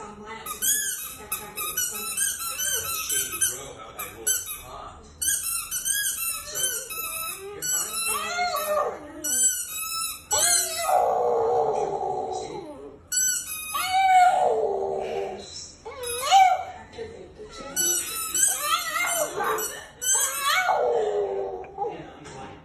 on miles and he kept track of it something. Shady Grove out by Willis Pond. So, you're fine? Yeah, I'm fine.